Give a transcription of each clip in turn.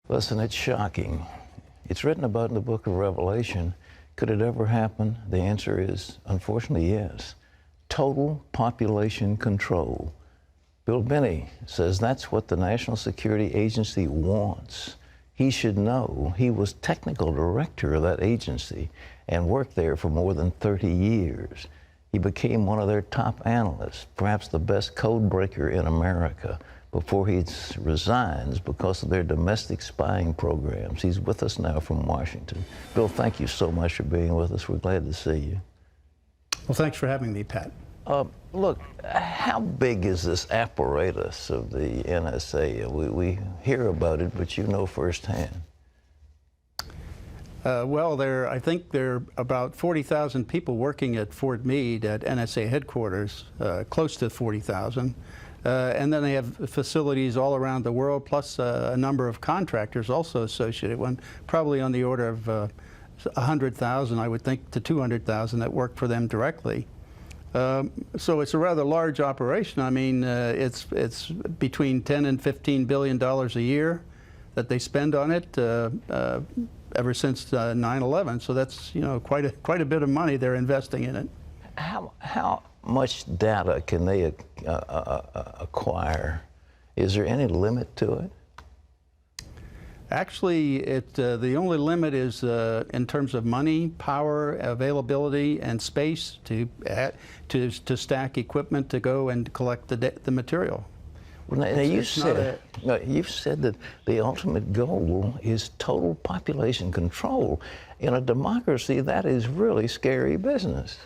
Listen, it's shocking. It's written about in the book of Revelation. Could it ever happen? The answer is, unfortunately, yes. Total population control. Bill Binney says that's what the National Security Agency wants. He should know. He was technical director of that agency and worked there for more than 30 years. He became one of their top analysts, perhaps the best code breaker in America, before he resigns because of their domestic spying programs. He's with us now from Washington. Bill, thank you so much for being with us. We're glad to see you. Well, thanks for having me, Pat. Look, how big is this apparatus of the NSA? We hear about it, but you know firsthand. Well, I think there are about 40,000 people working at Fort Meade at NSA headquarters, close to 40,000. And then they have facilities all around the world, plus a number of contractors also associated with them, probably on the order of 100,000, I would think, to 200,000 that work for them directly. So it's a rather large operation. I mean, it's between $10 and $15 billion a year that they spend on it ever since 9/11. So that's, you know, quite a bit of money they're investing in it. How much data can they acquire? Is there any limit to it? Actually, the only limit is in terms of money, power, availability, and space to stack equipment to go and collect the material. Well, now you've said that the ultimate goal is total population control. In a democracy, that is really scary business.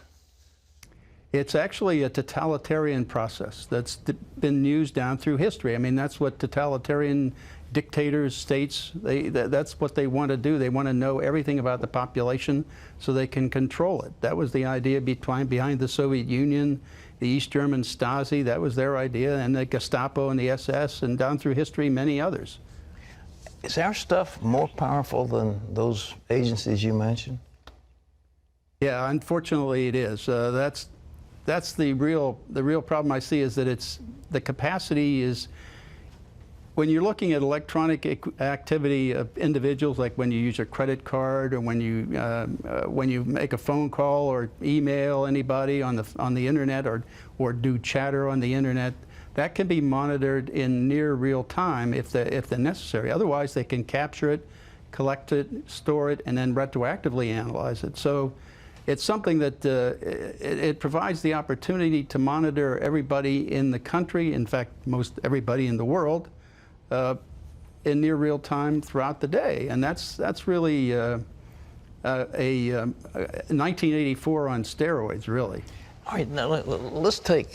It's actually a totalitarian process that's been used down through history. I mean, that's what totalitarian dictators, states, that's what they want to do. They want to know everything about the population so they can control it. That was the idea behind the Soviet Union, the East German Stasi, that was their idea, and the Gestapo and the SS, and down through history, many others. Is our stuff more powerful than those agencies you mentioned? Yeah, unfortunately it is. That's the real problem I see, is that the capacity is, when you're looking at electronic activity of individuals, like when you use a credit card or when you make a phone call or email anybody on the internet or do chatter on the internet, that can be monitored in near real time if they're necessary. Otherwise, they can capture it, collect it, store it, and then retroactively analyze it. So it's something that it provides the opportunity to monitor everybody in the country, in fact, most everybody in the world, in near real time throughout the day. And that's really a 1984 on steroids, really. All right, now let's take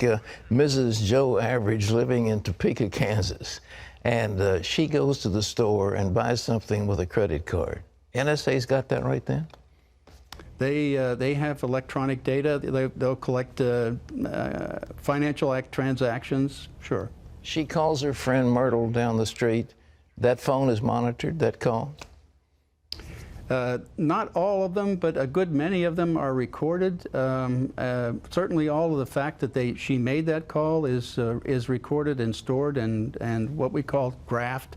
Mrs. Joe Average living in Topeka, Kansas, and she goes to the store and buys something with a credit card. NSA's got that right then? They have electronic data. They'll collect financial transactions, sure. She calls her friend Myrtle down the street. That phone is monitored, that call? Not all of them, but a good many of them are recorded. Certainly all of the fact that she made that call is recorded and stored and what we call graphed,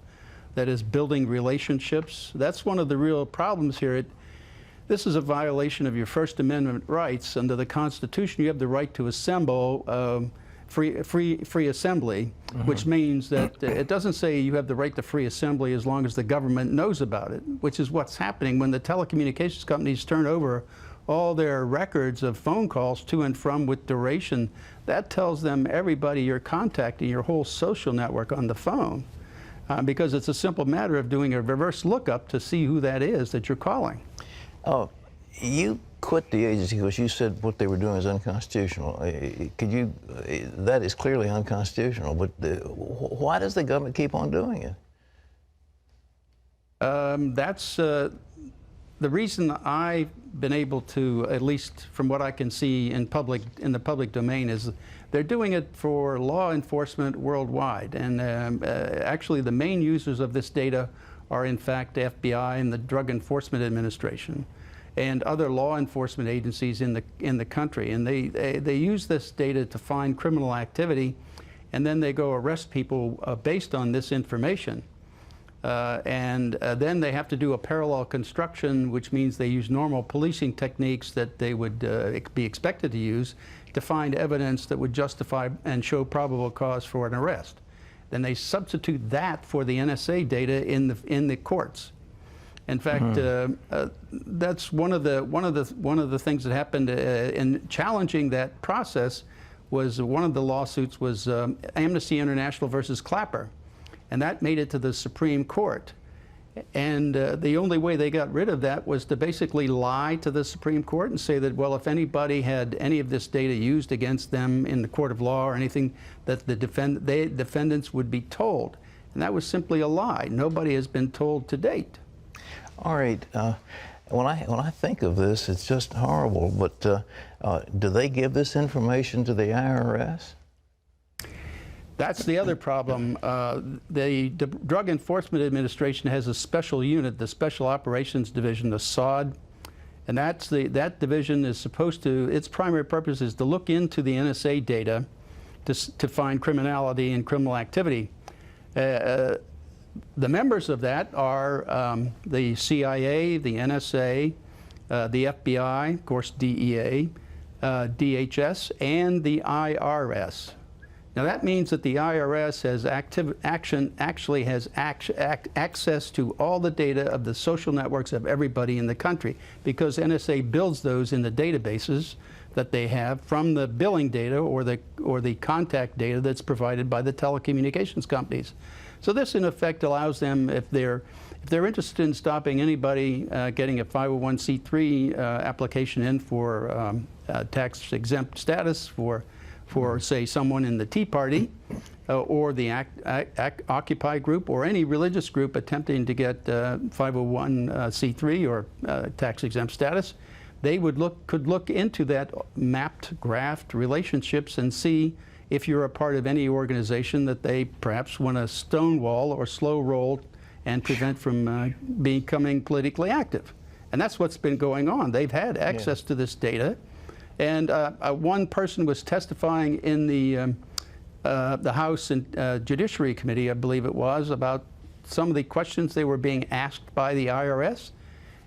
that is building relationships. That's one of the real problems here. This is a violation of your First Amendment rights. Under the Constitution, you have the right to assemble, free assembly, which means that it doesn't say you have the right to free assembly as long as the government knows about it, which is what's happening when the telecommunications companies turn over all their records of phone calls to and from with duration. That tells them everybody you're contacting, your whole social network on the phone, because it's a simple matter of doing a reverse lookup to see who that is that you're calling. Oh, you quit the agency because you said what they were doing is unconstitutional. That is clearly unconstitutional, but why does the government keep on doing it? That's the reason I've been able to, at least from what I can see in the public domain, is they're doing it for law enforcement worldwide. And actually the main users of this data are in fact the FBI and the Drug Enforcement Administration and other law enforcement agencies in the country. And they use this data to find criminal activity, and then they go arrest people based on this information. Then they have to do a parallel construction, which means they use normal policing techniques that they would be expected to use to find evidence that would justify and show probable cause for an arrest. Then they substitute that for the NSA data in the courts. In fact, that's one of the things that happened in challenging that process. Was one of the lawsuits was Amnesty International versus Clapper, and that made it to the Supreme Court. And the only way they got rid of that was to basically lie to the Supreme Court and say that, well, if anybody had any of this data used against them in the court of law or anything, that the defendants would be told. And that was simply a lie. Nobody has been told to date. All right. When I think of this, it's just horrible. But do they give this information to the IRS? That's the other problem. The Drug Enforcement Administration has a special unit, the Special Operations Division, the SOD, and that division is supposed to, its primary purpose is to look into the NSA data to find criminality and criminal activity. The members of that are the CIA, the NSA, the FBI, of course DEA, DHS, and the IRS. Now that means that the IRS has actually has access to all the data of the social networks of everybody in the country, because NSA builds those in the databases that they have from the billing data or the contact data that's provided by the telecommunications companies. So this in effect allows them, if they're interested in stopping anybody getting a 501c3 application in for tax exempt status for say someone in the Tea Party or the Occupy group or any religious group attempting to get 501c3 or tax exempt status, they could look into that mapped, graphed relationships and see if you're a part of any organization that they perhaps want to stonewall or slow roll and prevent from becoming politically active. And that's what's been going on. They've had access to this data. And one person was testifying in the House and Judiciary Committee, I believe it was, about some of the questions they were being asked by the IRS.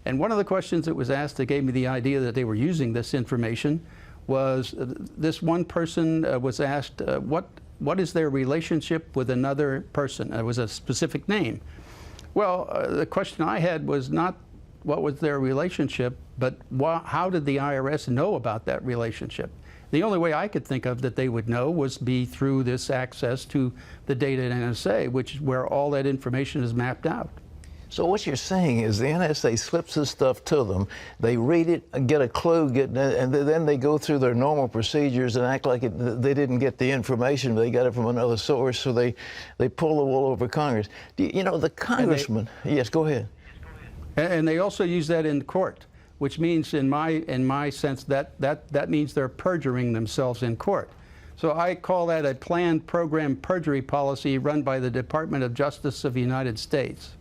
And one of the questions that was asked that gave me the idea that they were using this information was this one person was asked, what is their relationship with another person? It was a specific name. Well, the question I had was not what was their relationship, but how did the IRS know about that relationship? The only way I could think of that they would know was be through this access to the data in NSA, which is where all that information is mapped out. So what you're saying is the NSA slips this stuff to them, they read it, get a clue, and then they go through their normal procedures and act like they didn't get the information, but they got it from another source, so they pull the wool over Congress. You know, the congressman, yes, go ahead. And they also use that in court, which means, in my sense, that means they're perjuring themselves in court. So I call that a planned program perjury policy run by the Department of Justice of the United States.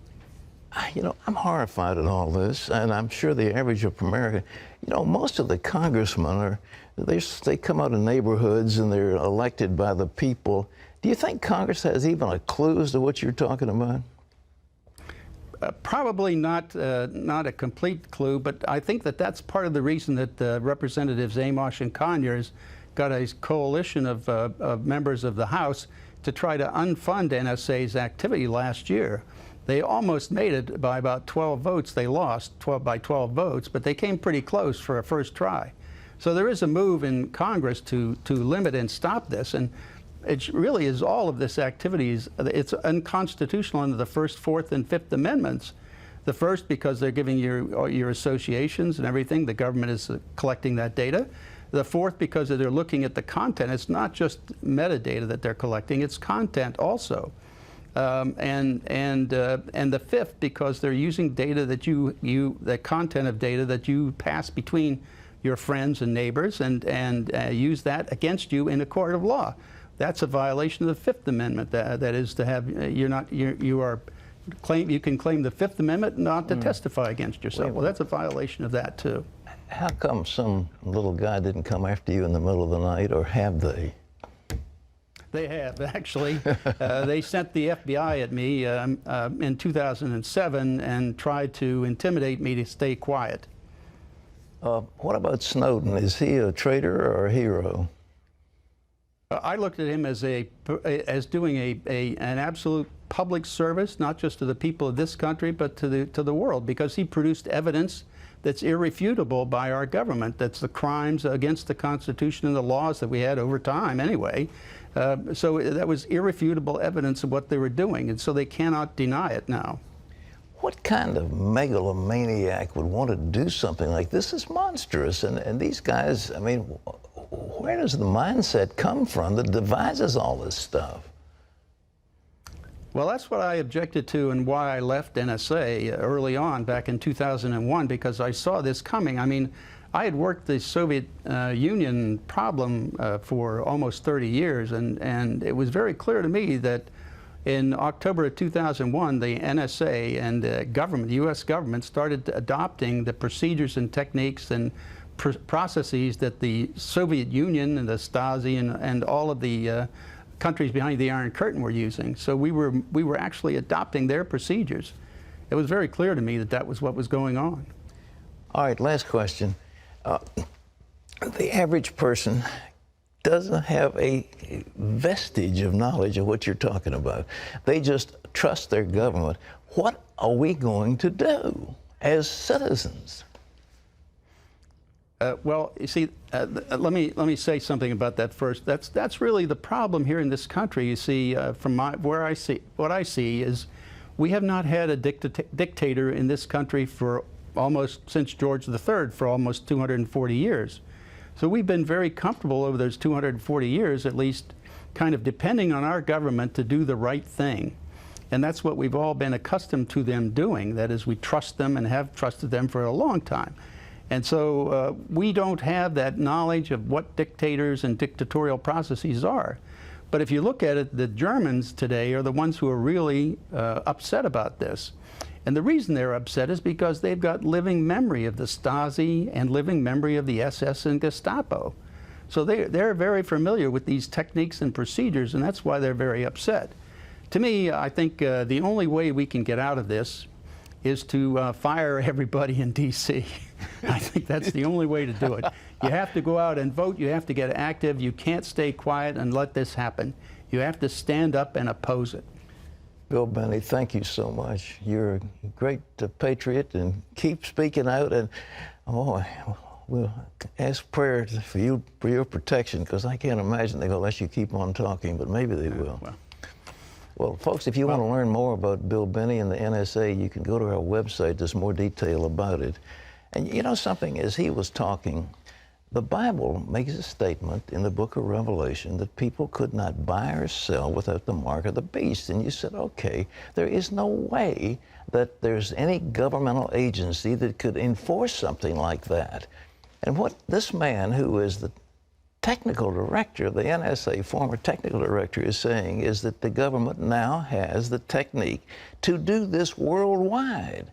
You know, I'm horrified at all this, and I'm sure the average of America, you know, most of the congressmen they come out of neighborhoods and they're elected by the people. Do you think Congress has even a clue as to what you're talking about? Probably not a complete clue, but I think that that's part of the reason that Representatives Amos and Conyers got a coalition of members of the House to try to unfund NSA's activity last year. They almost made it by about 12 votes. They lost by 12 votes, but they came pretty close for a first try. So there is a move in Congress to limit and stop this, and it really is all of this activity it's unconstitutional under the First, Fourth, and Fifth Amendments. The first, because they're giving your associations and everything, the government is collecting that data. The fourth, because they're looking at the content. It's not just metadata that they're collecting, it's content also. And the fifth, because they're using data that the content of data that you pass between your friends and neighbors, and use that against you in a court of law. That's a violation of the Fifth Amendment. That is to have you can claim the Fifth Amendment not to testify against yourself. Well, that's a violation of that too. How come some little guy didn't come after you in the middle of the night, or have they? They have, actually. They sent the FBI at me in 2007 and tried to intimidate me to stay quiet. What about Snowden? Is he a traitor or a hero? I looked at him as doing an absolute public service, not just to the people of this country, but to the world, because he produced evidence that's irrefutable by our government. That's the crimes against the Constitution and the laws that we had over time anyway. So that was irrefutable evidence of what they were doing, and so they cannot deny it now. What kind of megalomaniac would want to do something like this? Is monstrous, and these guys, I mean, where does the mindset come from that devises all this stuff? Well, that's what I objected to and why I left NSA early on back in 2001, because I saw this coming. I mean, I had worked the Soviet Union problem for almost 30 years, and it was very clear to me that in October of 2001, the NSA and the government, the U.S. government, started adopting the procedures and techniques and processes that the Soviet Union and the Stasi and all of the countries behind the Iron Curtain were using. So we were actually adopting their procedures. It was very clear to me that that was what was going on. All right, last question. The average person doesn't have a vestige of knowledge of what you're talking about. They just trust their government. What are we going to do as citizens? Well, you see, let me say something about that first. That's really the problem here in this country. You see, from what I see is we have not had a dictator in this country for almost since George III, for almost 240 years. So we've been very comfortable over those 240 years, at least, kind of depending on our government to do the right thing. And that's what we've all been accustomed to them doing. That is, we trust them and have trusted them for a long time. And so we don't have that knowledge of what dictators and dictatorial processes are. But if you look at it, the Germans today are the ones who are really upset about this. And the reason they're upset is because they've got living memory of the Stasi and living memory of the SS and Gestapo. So they're very familiar with these techniques and procedures, and that's why they're very upset. To me, I think the only way we can get out of this is to fire everybody in D.C. I think that's the only way to do it. You have to go out and vote. You have to get active. You can't stay quiet and let this happen. You have to stand up and oppose it. Bill Binney, thank you so much. You're a great patriot, and keep speaking out. And we'll ask prayer for your protection, because I can't imagine they're going to let you keep on talking, but maybe they will. Well, folks, if you want to learn more about Bill Binney and the NSA, you can go to our website. There's more detail about it. And you know something, as he was talking, the Bible makes a statement in the book of Revelation that people could not buy or sell without the mark of the beast. And you said, okay, there is no way that there's any governmental agency that could enforce something like that. And what this man, who is the technical director of the NSA, former technical director, is saying is that the government now has the technique to do this worldwide.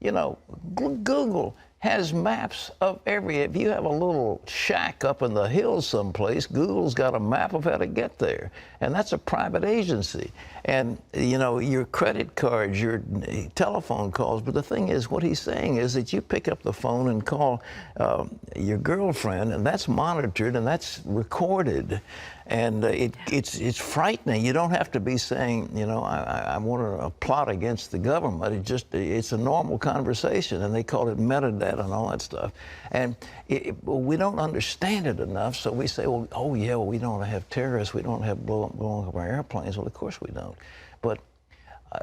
You know, Google has maps of if you have a little shack up in the hills someplace, Google's got a map of how to get there. And that's a private agency. And, you know, your credit cards, your telephone calls. But the thing is, what he's saying is that you pick up the phone and call your girlfriend, and that's monitored and that's recorded. And it's frightening. You don't have to be saying, you know, I want to plot against the government. It's a normal conversation, and they call it metadata and all that stuff. And we don't understand it enough, so we say, well, oh yeah, well, we don't have terrorists, we don't have blowing up our airplanes. Well, of course we don't. But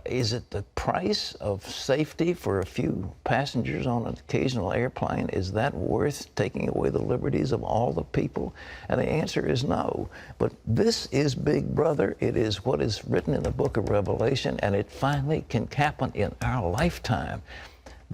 is it the price of safety for a few passengers on an occasional airplane? Is that worth taking away the liberties of all the people? And the answer is no. But this is Big Brother. It is what is written in the book of Revelation, and it finally can happen in our lifetime.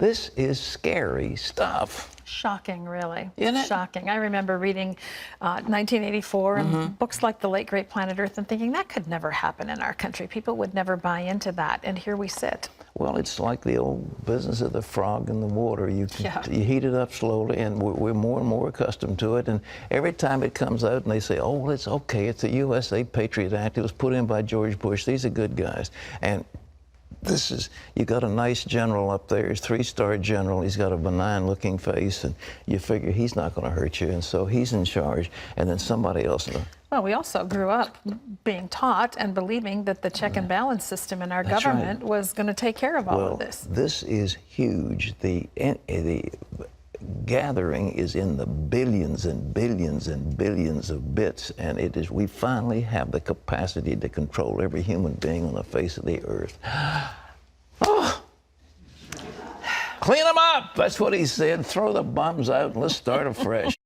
This is scary stuff. Shocking, really. Isn't it? Shocking. I remember reading 1984 and books like The Late Great Planet Earth and thinking that could never happen in our country. People would never buy into that, and here we sit. Well, it's like the old business of the frog in the water. You Yeah. heat it up slowly, and we're more and more accustomed to it. And every time it comes out and they say, oh, well, it's okay, it's the USA Patriot Act, it was put in by George Bush, these are good guys. And this is, you got a nice general up there, he's a 3-star general, he's got a benign looking face, and you figure he's not going to hurt you, and so he's in charge, and then somebody else. Well, we also grew up being taught and believing that the check and balance system in our That's government was going to take care of all Well, of this. this is huge. The gathering is in the billions and billions and billions of bits, and it is, we finally have the capacity to control every human being on the face of the earth. Oh. Clean them up! That's what he said. Throw the bombs out and let's start afresh.